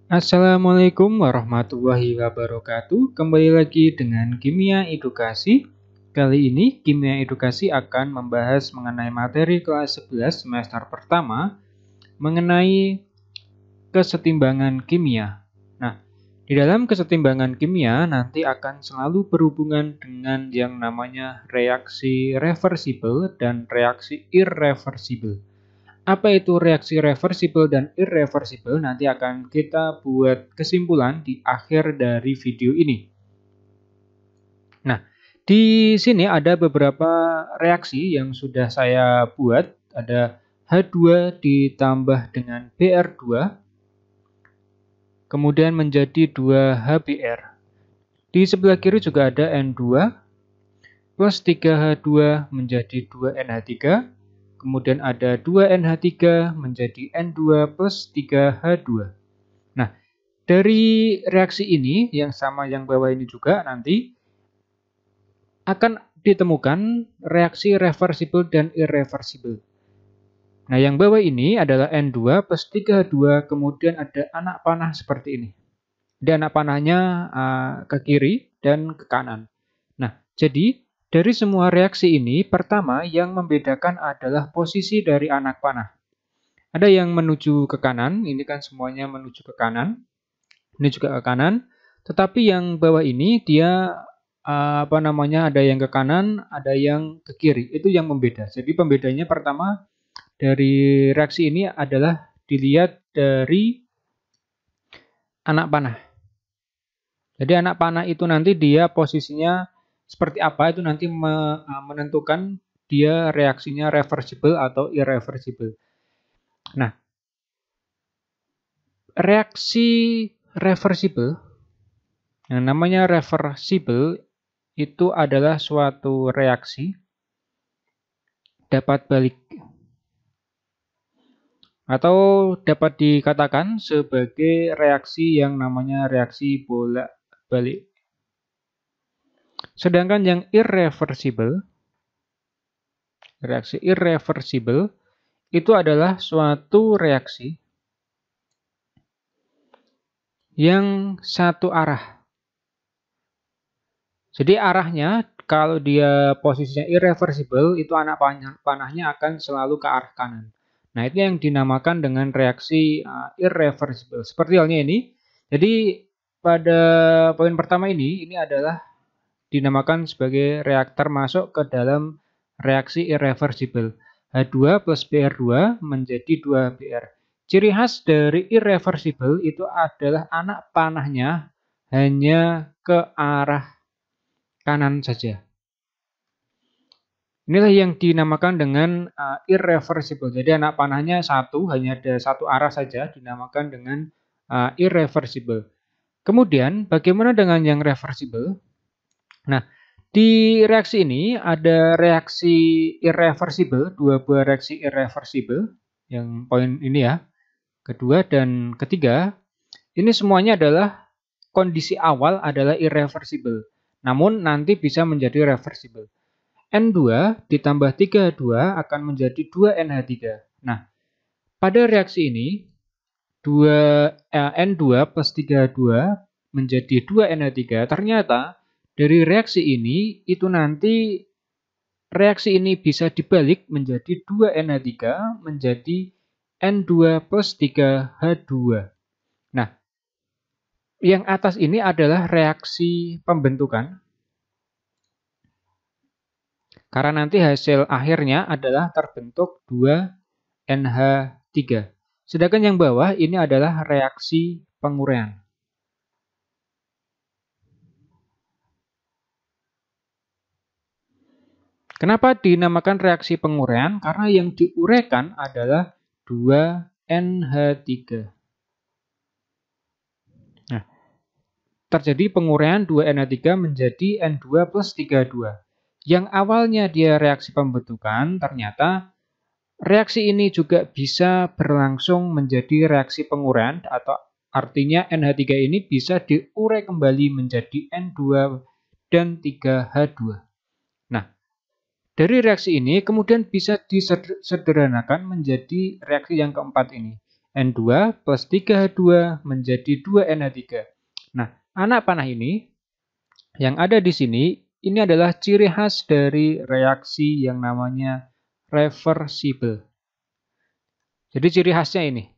Assalamualaikum warahmatullahi wabarakatuh. Kembali lagi dengan Kimia Edukasi. Kali ini Kimia Edukasi akan membahas mengenai materi kelas 11 semester pertama mengenai kesetimbangan kimia. Nah, di dalam kesetimbangan kimia nanti akan selalu berhubungan dengan yang namanya reaksi reversibel dan reaksi irreversibel. Apa itu reaksi reversibel dan irreversibel? Nanti akan kita buat kesimpulan di akhir dari video ini. Nah, di sini ada beberapa reaksi yang sudah saya buat. Ada H2 ditambah dengan Br2, kemudian menjadi 2HBr. Di sebelah kiri juga ada N2 plus 3H2 menjadi 2NH3. Kemudian ada 2NH3 menjadi N2 plus 3H2. Nah, dari reaksi ini yang sama yang bawah ini juga nanti akan ditemukan reaksi reversibel dan irreversibel. Nah, yang bawah ini adalah N2 plus 3H2, kemudian ada anak panah seperti ini. Dan anak panahnya ke kiri dan ke kanan. Nah, jadi dari semua reaksi ini, pertama yang membedakan adalah posisi dari anak panah. Ada yang menuju ke kanan, ini kan semuanya menuju ke kanan. Ini juga ke kanan. Tetapi yang bawah ini dia ada yang ke kanan, ada yang ke kiri. Itu yang membeda. Jadi pembedanya pertama dari reaksi ini adalah dilihat dari anak panah. Jadi anak panah itu nanti dia posisinya seperti apa itu nanti menentukan dia reaksinya reversibel atau irreversibel. Nah, reaksi reversibel, yang namanya reversibel itu adalah suatu reaksi dapat balik atau dapat dikatakan sebagai reaksi yang namanya reaksi bolak-balik. Sedangkan yang irreversibel, reaksi irreversibel itu adalah suatu reaksi yang satu arah. Jadi arahnya kalau dia posisinya irreversibel itu anak panahnya akan selalu ke arah kanan. Nah, itu yang dinamakan dengan reaksi irreversibel. Seperti halnya ini. Jadi pada poin pertama ini adalah dinamakan sebagai reaktor masuk ke dalam reaksi irreversibel. H2 plus Br2 menjadi 2Br. Ciri khas dari irreversibel itu adalah anak panahnya hanya ke arah kanan saja. Inilah yang dinamakan dengan irreversibel. Jadi anak panahnya satu, hanya ada satu arah saja, dinamakan dengan irreversibel. Kemudian bagaimana dengan yang reversibel? Nah, di reaksi ini ada reaksi irreversibel, dua buah reaksi irreversibel, yang poin ini ya, kedua dan ketiga. Ini semuanya adalah kondisi awal adalah irreversibel, namun nanti bisa menjadi reversibel. N2 ditambah 3H2 akan menjadi 2NH3. Nah, pada reaksi ini, N2 plus 3H2 menjadi 2NH3, ternyata dari reaksi ini, itu nanti reaksi ini bisa dibalik menjadi 2NH3 menjadi N2 plus 3H2. Nah, yang atas ini adalah reaksi pembentukan. Karena nanti hasil akhirnya adalah terbentuk 2NH3. Sedangkan yang bawah ini adalah reaksi penguraian. Kenapa dinamakan reaksi penguraian? Karena yang diuraikan adalah 2NH3. Nah, terjadi penguraian 2NH3 menjadi N2 plus 3H2. Yang awalnya dia reaksi pembentukan, ternyata reaksi ini juga bisa berlangsung menjadi reaksi penguraian, atau artinya NH3 ini bisa diurai kembali menjadi N2 dan 3H2. Nah, Dari reaksi ini kemudian bisa disederhanakan menjadi reaksi yang keempat ini. N2 plus 3H2 menjadi 2NH3. Nah, anak panah ini yang ada di sini, ini adalah ciri khas dari reaksi yang namanya reversible. Jadi ciri khasnya ini.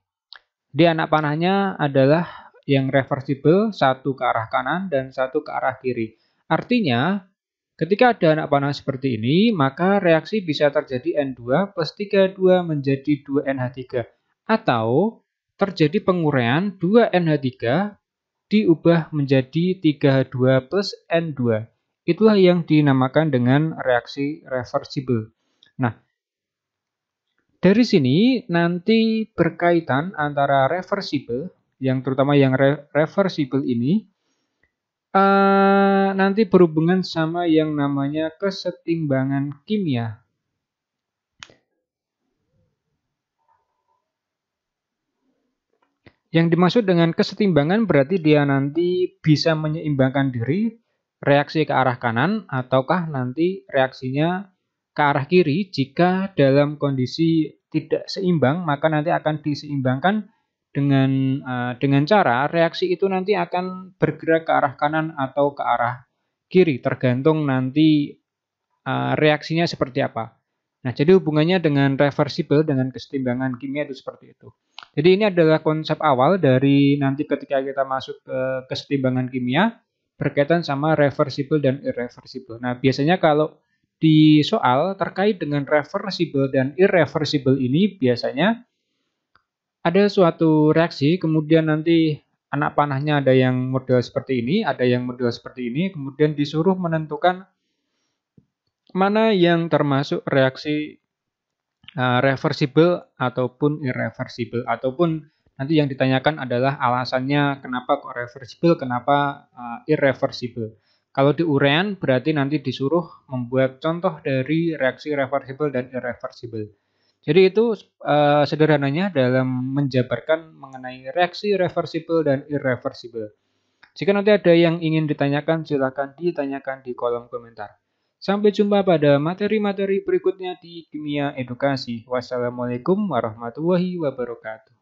Di anak panahnya adalah yang reversible, satu ke arah kanan dan satu ke arah kiri. Artinya, ketika ada anak panah seperti ini, maka reaksi bisa terjadi N2 plus 3H2 menjadi 2NH3. Atau terjadi penguraian 2NH3 diubah menjadi 3H2 plus N2. Itulah yang dinamakan dengan reaksi reversible. Nah, dari sini nanti berkaitan antara reversible, yang terutama yang reversible ini, nanti berhubungan sama yang namanya kesetimbangan kimia. Yang dimaksud dengan kesetimbangan berarti dia nanti bisa menyeimbangkan diri, reaksi ke arah kanan, ataukah nanti reaksinya ke arah kiri. Jika dalam kondisi tidak seimbang, maka nanti akan diseimbangkan dengan cara reaksi itu nanti akan bergerak ke arah kanan atau ke arah kiri, tergantung nanti reaksinya seperti apa. Nah, jadi hubungannya dengan reversible, dengan kesetimbangan kimia itu seperti itu. Jadi ini adalah konsep awal dari nanti ketika kita masuk ke kesetimbangan kimia berkaitan sama reversible dan irreversible. Nah, biasanya kalau di soal terkait dengan reversible dan irreversible ini biasanya ada suatu reaksi, kemudian nanti anak panahnya ada yang model seperti ini, ada yang model seperti ini, kemudian disuruh menentukan mana yang termasuk reaksi reversible ataupun irreversible, ataupun nanti yang ditanyakan adalah alasannya kenapa kok reversible, kenapa irreversible. Kalau di urean berarti nanti disuruh membuat contoh dari reaksi reversible dan irreversible. Jadi itu sederhananya dalam menjabarkan mengenai reaksi reversible dan irreversible. Jika nanti ada yang ingin ditanyakan, silakan ditanyakan di kolom komentar. Sampai jumpa pada materi-materi berikutnya di Kimia Edukasi. Wassalamualaikum warahmatullahi wabarakatuh.